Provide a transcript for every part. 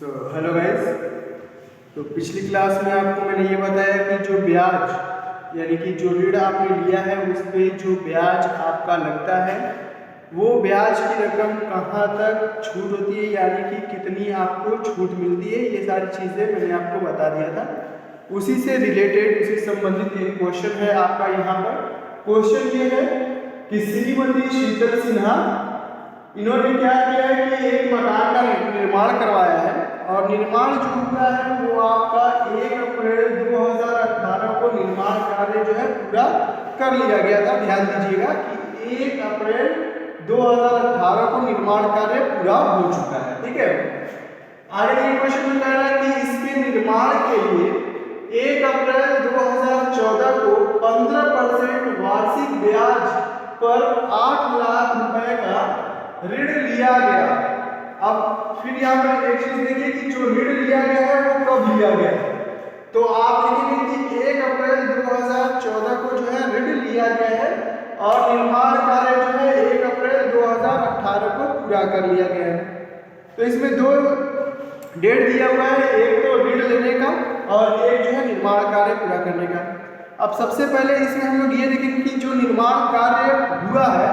Hello guys. तो पिछली class में आपको मैंने ये बताया कि जो ब्याज यानी कि जो ऋण आपने लिया है उस पे जो ब्याज आपका लगता है वो ब्याज की रकम कहाँ तक छूट होती है, यानी कि कितनी आपको छूट मिलती है, ये सारी चीज़ें मैंने आपको बता दिया था। उसी से रिलेटेड, उसी संबंधित एक क्वेश्चन है आपका यहाँ पर। क्वेश्चन ये है कि श्रीमती शीतल सिन्हा, इन्होंने क्या किया है कि एक मकान का निर्माण करवाया है और निर्माण जो हुआ है वो आपका 1 अप्रैल 2018 को निर्माण कार्य जो है पूरा कर लिया गया था। ध्यान दीजिएगा कि 1 अप्रैल 2018 को निर्माण कार्य पूरा हो चुका है। ठीक है, आगे ये क्वेश्चन बता रहा है कि इसके निर्माण के लिए 1 अप्रैल 2014 को 15% वार्षिक ब्याज पर 8 लाख रुपए का ऋण लिया गया। अब फिर यहाँ पर एक चीज देखिए कि जो ऋण लिया गया है वो कब लिया गया है। तो आप देखेंगे कि 1 अप्रैल 2014 को जो है ऋण लिया गया है और निर्माण कार्य जो है 1 अप्रैल 2018 को पूरा कर लिया गया है। तो इसमें दो डेट दिया हुआ है, एक तो ऋण लेने का और एक जो है निर्माण कार्य पूरा करने का। अब सबसे पहले इसमें हम लोग ये देखेंगे कि जो निर्माण कार्य हुआ है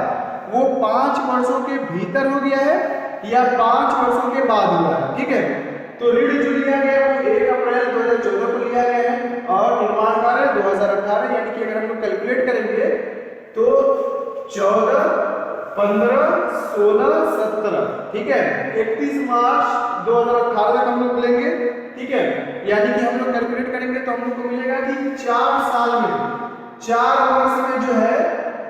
वो 5 वर्षों के भीतर हो गया है या 5 वर्षों के बाद हुआ है। ठीक है, तो ऋण जो लिया गया है वो 1 अप्रैल 2014 को लिया गया है और निर्माण कार्य 2018, यानी कि अगर हम लोग कैलकुलेट करेंगे तो 14, 15, 16, 17, ठीक है, 31 मार्च 2018 तक हम लोग लेंगे। ठीक है, यानी कि हम लोग कैलकुलेट करेंगे तो हम लोग को मिलेगा कि 4 साल में, 4 वर्ष में जो है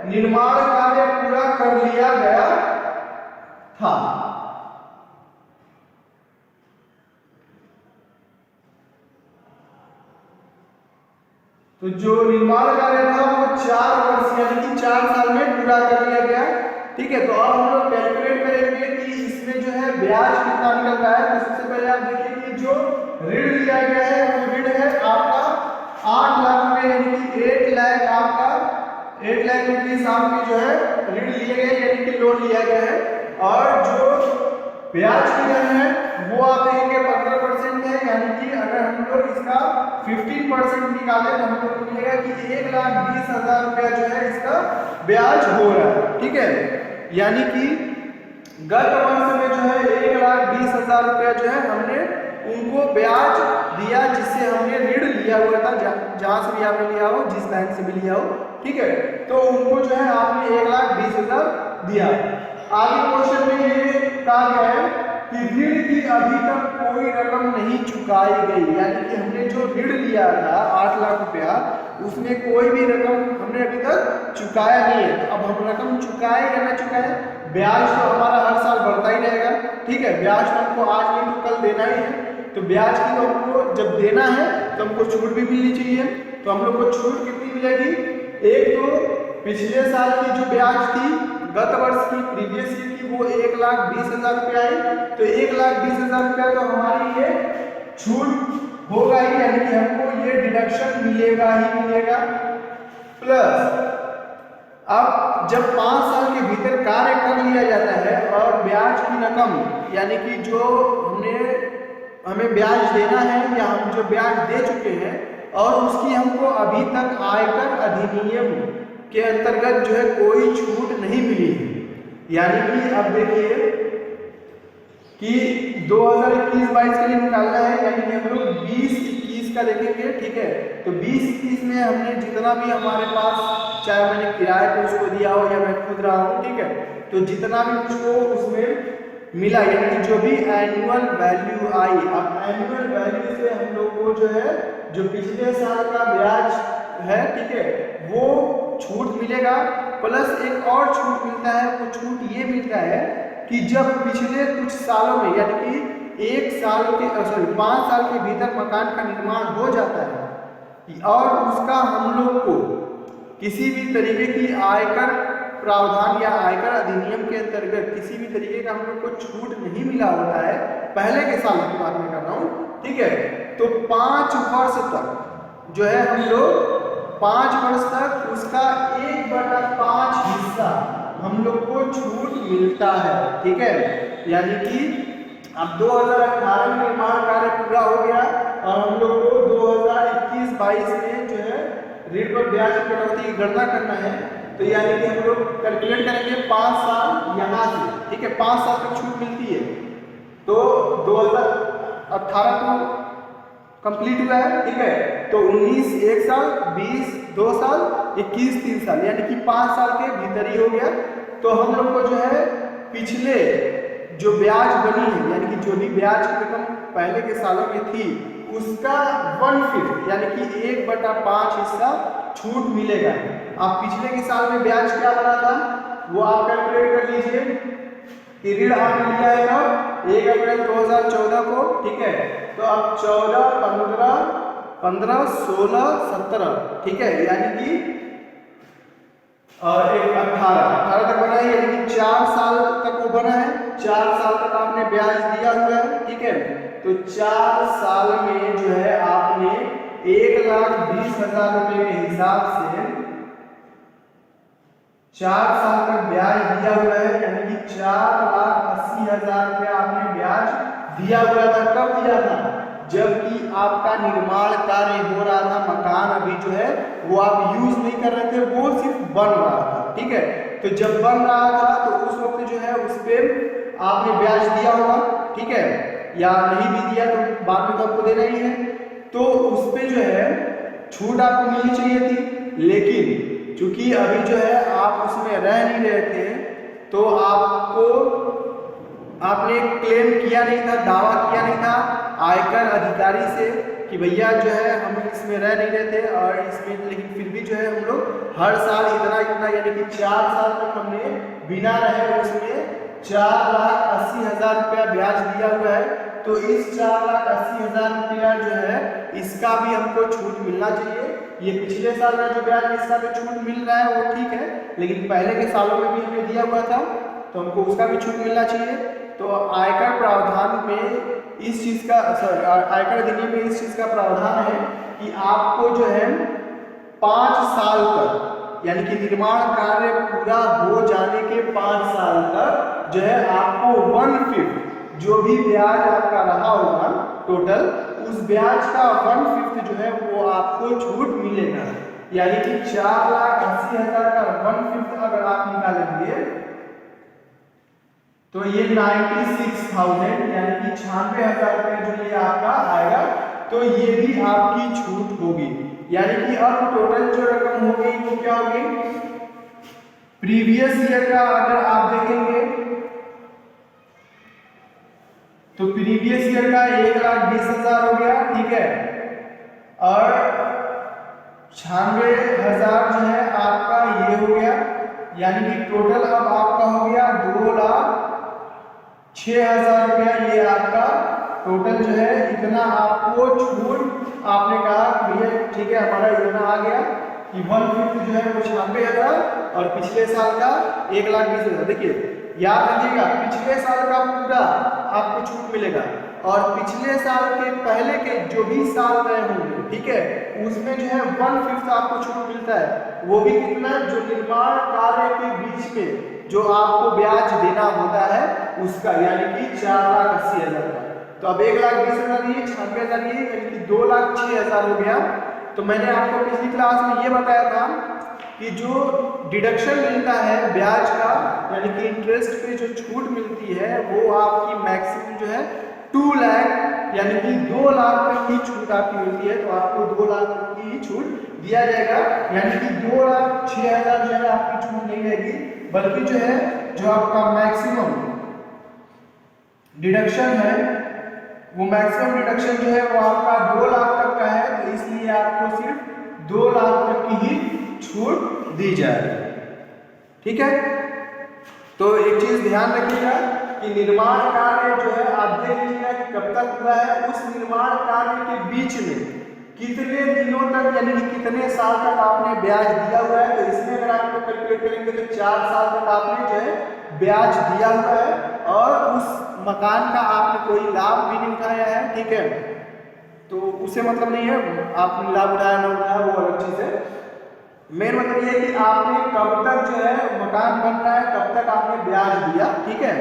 निर्माण कार्य पूरा कर लिया गया था। तो जो निर्माण कार्य था वो 4 वर्ष यानी कि 4 साल में पूरा कर लिया गया। ठीक है, तो अब हम लोग कैलकुलेट करेंगे कि इसमें जो है ब्याज कितना निकल रहा है। तो सबसे पहले आप देखिए कि जो ऋण लिया गया है वो ऋण है आपका 8 लाख रुपए, यानी कि 8 लाख आपका 8 लाख रुपीस आपके जो है ऋण लिए गए, यानी कि लोन लिया गया है। और जो ब्याज की दर है वो आप देखेंगे 15% है, यानी कि अगर हम लोग इसका 15% निकालें तो हम लोग को मिलेगा कि 1,20,000 रुपया जो है इसका ब्याज हो रहा है। ठीक है, यानी कि गत वर्ष में जो है 1,20,000 रुपया जो है हमने उनको ब्याज दिया जिससे हमने ऋण लिया हुआ था, जहां से भी आपने लिया हो, जिस बैंक से भी लिया हो। ठीक है, तो उनको जो है आपने 1,20,000 दिया। आगे क्वेश्चन में ये कहा गया है कि ऋण की अभी तक कोई रकम नहीं चुकाई गई, यानी कि हमने जो ऋण लिया था 8 लाख रुपया उसमें कोई भी रकम हमने अभी तक चुकाया नहीं है। अब हम रकम चुकाए या ना चुकाए, ब्याज तो हमारा हर साल बढ़ता ही रहेगा। ठीक है, ब्याज तो हमको आज नहीं तो कल देना ही है, तो ब्याज की तो हमको जब देना है तो हमको छूट भी मिलनी चाहिए। तो हम लोग को छूट कितनी मिलेगी, एक तो पिछले साल की जो ब्याज थी गत वर्ष की प्रीवियस ईयर की वो 1,20,000 रुपया आई, तो 1,20,000 रुपया तो हमारी ये छूट होगा ही, यानी कि हमको ये डिडक्शन मिलेगा ही मिलेगा। प्लस अब जब 5 साल के भीतर कार्य कर लिया जाता है और ब्याज की रकम यानी कि जो हमें ब्याज देना है या हम जो ब्याज दे चुके हैं और उसकी हमको अभी तक आयकर अधिनियम के अंतर्गत जो है कोई छूट नहीं मिली है। यानी कि अब देखिए कि 2021-22 के लिए निकालना है, यानी कि हम लोग 20-21 का देखेंगे। ठीक है, तो 20-21 में हमने जितना भी हमारे पास, चाहे मैंने किराए पे उसको दिया हो या मैं खुद रहा हूँ, ठीक है, तो जितना भी मुझको उसमें मिला, यानी कि जो भी एनुअल वैल्यू आई, अब एनुअल वैल्यू से हम लोग को जो है जो पिछले साल का ब्याज है, ठीक है, वो छूट मिलेगा। प्लस एक और छूट मिलता है, वो छूट ये मिलता है कि जब पिछले कुछ सालों में यानी कि 1 साल के 5 साल के भीतर मकान का निर्माण हो जाता है और उसका हम लोग को किसी भी तरीके की आयकर प्रावधान या आयकर अधिनियम के अंतर्गत किसी भी तरीके का हम लोग को छूट नहीं मिला होता है, पहले के साल की बात मैं कर रहा हूँ। ठीक है, तो 5 वर्ष तक जो है हम लोग 5 वर्ष तक उसका 1/5 हिस्सा हम लोग को छूट मिलता है। ठीक है, यानी कि अब 2018 में निर्माण कार्य पूरा हो गया और हम लोग को 2021-22 में जो है ऋण पर ब्याज की कटौती की गणना करना है। तो यानी कि हम लोग कैलकुलेट करेंगे 5 साल यहाँ से, ठीक है, 5 साल तक छूट मिलती है। तो 2018 को कंप्लीट हुआ है, ठीक है, तो 19 1 साल, 20 2 साल, 21 3 साल, यानी कि 5 साल के भीतर ही हो गया। तो हम लोग को जो है पिछले जो ब्याज बनी है, यानी कि जो भी ब्याज की रकम पहले के सालों में थी उसका 1/5 यानी कि 1/5 हिस्सा छूट मिलेगा। आप पिछले के साल में ब्याज क्या बना था वो आप कैलकुलेट कर लीजिए कि ऋण आपने लिया है कब 1 अप्रैल 2014 को, ठीक है, तो अब 14 15 15 16 17, ठीक है, यानी कि और 18 तक बना है, यानी कि 4 साल तक वो बना है। 4 साल तक आपने ब्याज दिया हुआ है, ठीक है, तो 4 साल में जो है आपने 1,20,000 रुपए के हिसाब से 4 साल तक ब्याज दिया हुआ है, यानी कि 4,80,000 रुपया आपने ब्याज दिया हुआ था। कब दिया था? जबकि आपका निर्माण कार्य हो रहा था, मकान अभी जो है वो आप यूज नहीं कर रहे थे, वो सिर्फ बन रहा था, ठीक है। तो जब बन रहा था तो उस वक्त जो है उस पर आपने ब्याज दिया होगा, ठीक है, या नहीं भी दिया तो बाद में तो आपको देना ही है। तो उस पर जो है छूट आपको मिलनी चाहिए थी, लेकिन चूंकि अभी जो है आप उसमें रह नहीं रहे थे तो आपने क्लेम किया नहीं था, दावा किया नहीं था आयकर अधिकारी से कि भैया जो है हम इसमें रह नहीं रहे थे और इसमें, लेकिन फिर भी जो है हम लोग हर साल इतना इतना यानी कि 4 साल तक हमने बिना रहे उसमें 4,80,000 रुपया ब्याज दिया हुआ है। तो इस 4,80,000 रुपया जो है इसका भी हमको छूट मिलना चाहिए। ये पिछले साल का जो ब्याज इसका जो छूट मिल रहा है वो ठीक है, लेकिन पहले के सालों में भी हमें दिया हुआ था तो हमको उसका भी छूट मिलना चाहिए। तो आयकर प्रावधान में इस चीज का आयकर अधिनियम में इस चीज का प्रावधान है कि आपको जो है 5 साल तक, यानी कि निर्माण कार्य पूरा हो जाने के 5 साल तक जो है आपको 1/5 जो भी ब्याज आपका रहा होगा टोटल, उस ब्याज का 1/5 जो है वो आपको छूट मिलेगा। यानी कि 4,80,000 का 1/5 अगर आप निकालेंगे तो ये 96,000 यानी कि 96,000 रुपये जो ये आपका आएगा, तो ये भी आपकी छूट होगी। यानी कि अब टोटल जो रकम होगी वो क्या होगी, प्रीवियस ईयर का अगर आप देखेंगे तो प्रीवियस ईयर का 1,20,000 हो गया, ठीक है, और 96,000 जो है आपका ये हो गया, यानी कि टोटल अब आपका हो गया 2,06,000 रुपया। ये आपका टोटल जो है इतना आपको छूट आपने कहा भैया ठीक है हमारा इतना आ गया कि 1/5 जो है वो 96,000 और पिछले साल का 1,20,000। देखिए याद रखिएगा पिछले साल का पूरा आपको छूट मिलेगा और पिछले साल के पहले के जो भी साल रहे होंगे, ठीक है, उसमें जो है 1/5 आपको छूट मिलता है। वो भी कितना, जो निर्माण कार्य के बीच में जो आपको ब्याज देना होता है उसका, यानी कि 4,80,000 का। तो अब 1,20,000 ये 96,000 ये यानी कि 2,06,000 हो गया। तो मैंने आपको पिछली क्लास में ये बताया था कि जो डिडक्शन मिलता है ब्याज का, यानी कि इंटरेस्ट पे जो छूट मिलती है वो आपकी मैक्सिमम जो है 2 लाख यानी कि 2 लाख तक की छूट आपकी मिलती है। तो आपको 2 लाख तक की ही छूट दिया जाएगा, यानी कि 2,06,000 जो है आपकी छूट नहीं रहेगी, बल्कि जो है जो आपका मैक्सिमम डिडक्शन है वो मैक्सिमम डिडक्शन जो है वो आपका 2 लाख तक का है। तो इसलिए आपको सिर्फ 2 लाख तक की ही छूट दी जाएगी, ठीक है। तो एक चीज ध्यान रखिएगा कि निर्माण कार्य जो है आप देख लीजिएगा कि कब तक हुआ है, उस निर्माण कार्य के बीच में कितने दिनों तक यानी कि कितने साल तक आपने ब्याज दिया हुआ है। तो इसमें अगर आपको कैलकुलेट करेंगे तो 4 साल तक आपने जो है ब्याज दिया हुआ है और उस मकान का आपने कोई लाभ भी नहीं उठाया है, ठीक है। तो उससे मतलब नहीं है आपने लाभ उठाया ना उठाया वो अलग चीज है। मेन मतलब ये है कि आपने कब तक जो है मकान बन रहा है कब तक आपने ब्याज दिया, ठीक है।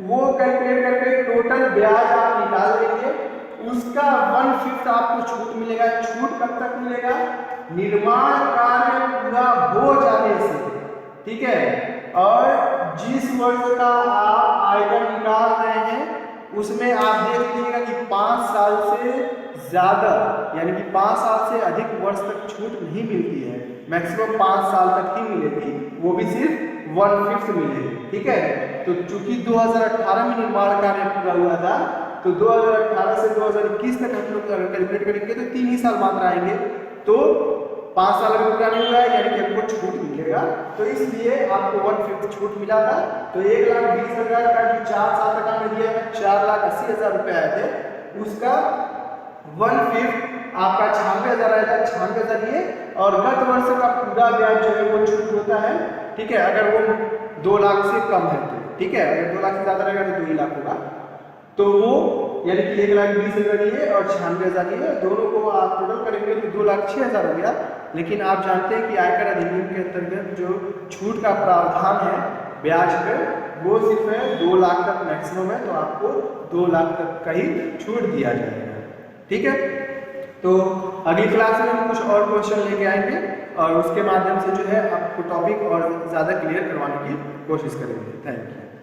वो कैलकुलेट करके टोटल ब्याज आप निकाल देंगे, उसका 1/5 आपको छूट मिलेगा। छूट कब तक मिलेगा? निर्माण कार्य पूरा हो जाने से, ठीक है। और जिस वर्ष का आप आयकर निकाल रहे हैं उसमें आप देख लीजिएगा कि 5 साल से ज्यादा यानी कि 5 साल से अधिक वर्ष तक छूट नहीं मिलती है, मैक्सिमम 5 साल तक ही मिलेगी, वो भी सिर्फ 1/5 मिलेगी, ठीक है। तो चूंकि 2018 में निर्माण कार्य पूरा हुआ था, तो 2018 से 2021 तक हम लोग अगर कैलकुलेट करेंगे तो 3 ही साल मात्र आएंगे, तो 5 साल अगर पूरा नहीं हुआ है यानी कि आपको छूट मिलेगा। तो इसलिए आपको 1/5 छूट मिला था। तो 1,20,000 का जो 4 साल तक हमने दिया है, 4,80,000 रुपए आए थे, उसका 1/5 आपका 96,000 आया था, 96,000 दिए। और गत वर्ष का पूरा ब्याज जो है वो छूट होता है, ठीक है, अगर वो 2 लाख से कम है तो, ठीक है। अगर 2 लाख से ज्यादा रहेगा तो 2 ही लाख होगा, तो वो यानी कि 1,20,000 दिए और 96,000 दिए, दोनों को आप टोटल करेंगे तो 2,06,000 हो गया। लेकिन आप जानते हैं कि आयकर अधिनियम के अंतर्गत जो छूट का प्रावधान है ब्याज पे, वो सिर्फ है 2 लाख तक मैक्सिमम है, तो आपको 2 लाख तक का ही छूट दिया जाएगा, ठीक है। तो अगली क्लास में हम कुछ और क्वेश्चन लेके आएंगे और उसके माध्यम से जो है आपको टॉपिक और ज़्यादा क्लियर करवाने की कोशिश करेंगे। Thank you.